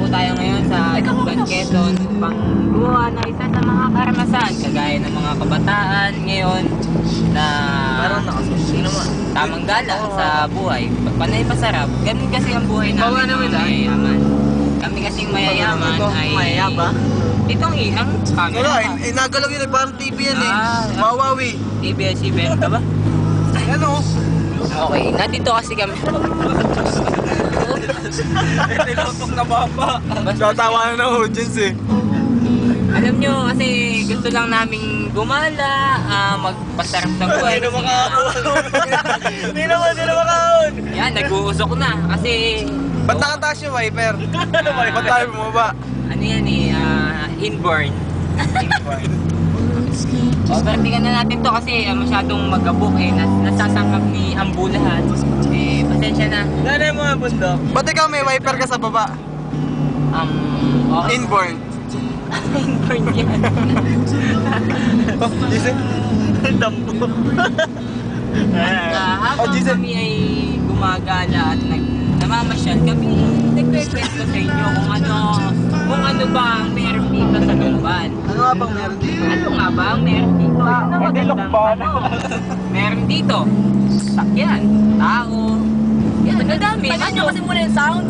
tayo ngayon sa Lugban, Quezon upang gumawa ng isa sa mga karanasan kagaya ng mga kabataan ngayon na tamang gala sa buhay. Panay masarap. Ganun kasi ang buhay namin ng mayayaman. Kami kasing mayayaman ay... Itong ang camera. Wala, nagalaw yun, parang TV yan eh. Mawawi. ABS-CBN ka ba? Ano? Okay, nandito kasi kami. Nilotok na baba. Tatawa na ng audience eh. Alam nyo, kasi gusto lang naming gumala, magpasarap sa buhay. Hindi na makakahon. Hindi na makakahon. Yan, nag-uusok na. Kasi... Ba't nakataas yung wiper? Ba't tayo bumaba? Ano yan eh, inborn. Inborn. Overtigan na natin to kasi masyadong magabok eh. Nasasangkap ni Ambu lahat. Eh, pasensya na. Nanay mga bundok. Ba't ikaw may wiper ka sa baba? Okay. Inborn. Inborn yan. Gising? Dampo. Habang kami ay gumagala at namamasyal, kami nagkwento sa inyo kung ano ba ang meron dito sa Lugban. Ano nga bang meron dito? Ano nga ba ang meron dito? Yun ang magandang tanong. Meron dito, sakyan, tao, yan, madami. Pagyan nyo kasi muna yung sound.